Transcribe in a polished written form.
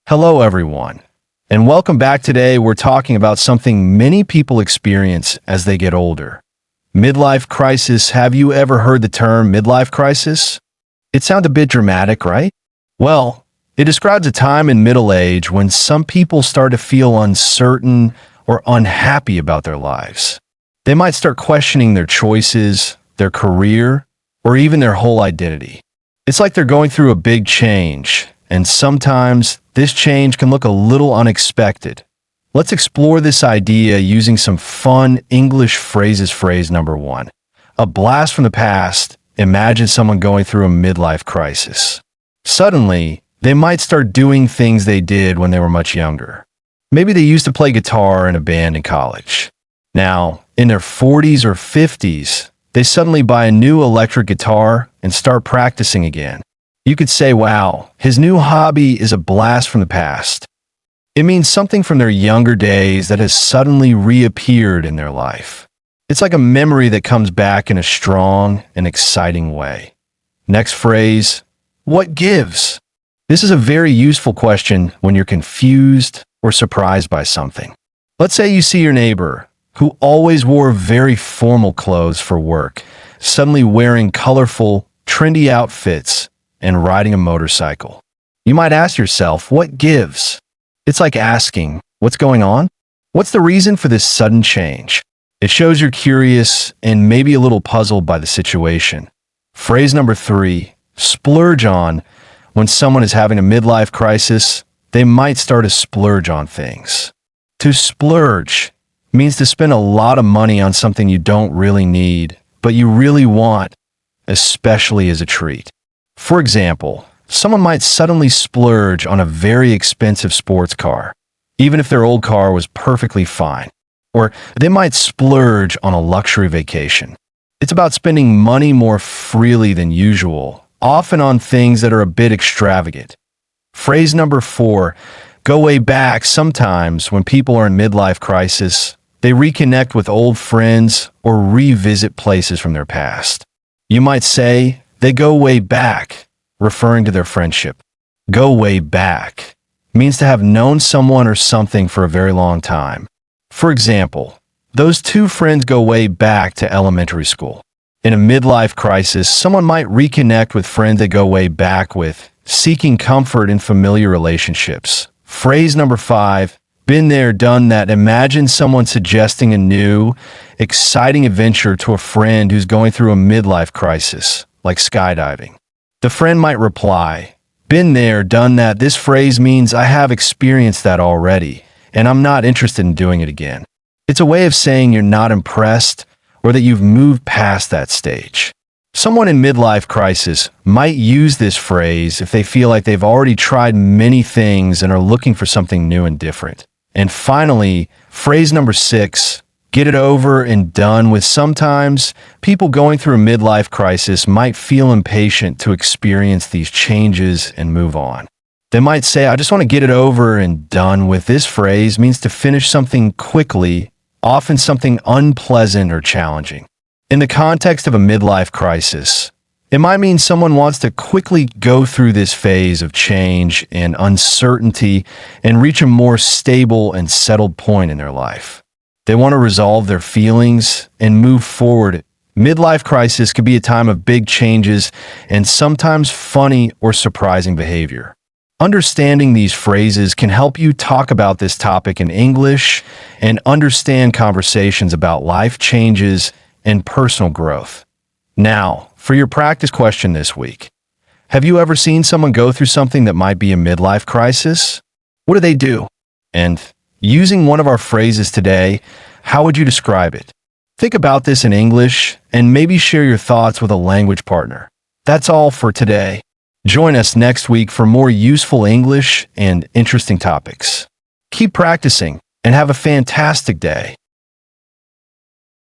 Hello, everyone, and welcome back. Today, we're talking about something many people experience as they get older. Midlife crisis. Have you ever heard the term midlife crisis? It sounds a bit dramatic, right? Well, it describes a time in middle age when some people start to feel uncertain or unhappy about their lives. They might start questioning their choices, their career, or even their whole identity. It's like they're going through a big change, and sometimes this change can look a little unexpected. Let's explore this idea using some fun English phrases. Phrase number one. A blast from the past. Imagine someone going through a midlife crisis. Suddenly, they might start doing things they did when they were much younger. Maybe they used to play guitar in a band in college. Now, in their 40s or 50s, they suddenly buy a new electric guitar and start practicing again. You could say, wow, his new hobby is a blast from the past. It means something from their younger days that has suddenly reappeared in their life. It's like a memory that comes back in a strong and exciting way. Next phrase, what gives? This is a very useful question when you're confused or surprised by something. Let's say you see your neighbor, who always wore very formal clothes for work, suddenly wearing colorful, trendy outfits and riding a motorcycle. You might ask yourself, what gives? It's like asking, what's going on? What's the reason for this sudden change? It shows you're curious and maybe a little puzzled by the situation. Phrase number three, splurge on. When someone is having a midlife crisis, they might start to splurge on things. To splurge means to spend a lot of money on something you don't really need, but you really want, especially as a treat. For example, someone might suddenly splurge on a very expensive sports car, even if their old car was perfectly fine. Or they might splurge on a luxury vacation. It's about spending money more freely than usual, often on things that are a bit extravagant. Phrase number four, go way back. Sometimes when people are in midlife crisis, they reconnect with old friends or revisit places from their past. You might say, they go way back, referring to their friendship. Go way back means to have known someone or something for a very long time. For example, those two friends go way back to elementary school. In a midlife crisis, someone might reconnect with friends they go way back with, seeking comfort in familiar relationships. Phrase number five, been there, done that. Imagine someone suggesting a new, exciting adventure to a friend who's going through a midlife crisis, like skydiving. The friend might reply, been there, done that. This phrase means I have experienced that already, and I'm not interested in doing it again. It's a way of saying you're not impressed or that you've moved past that stage. Someone in midlife crisis might use this phrase if they feel like they've already tried many things and are looking for something new and different. And finally, phrase number six, get it over and done with. Sometimes people going through a midlife crisis might feel impatient to experience these changes and move on. They might say, I just want to get it over and done with. This phrase means to finish something quickly, often something unpleasant or challenging. In the context of a midlife crisis, it might mean someone wants to quickly go through this phase of change and uncertainty and reach a more stable and settled point in their life. They want to resolve their feelings and move forward. Midlife crisis can be a time of big changes and sometimes funny or surprising behavior. Understanding these phrases can help you talk about this topic in English and understand conversations about life changes and personal growth. Now, for your practice question this week. Have you ever seen someone go through something that might be a midlife crisis? What do they do? And using one of our phrases today, how would you describe it? Think about this in English and maybe share your thoughts with a language partner. That's all for today. Join us next week for more useful English and interesting topics. Keep practicing and have a fantastic day.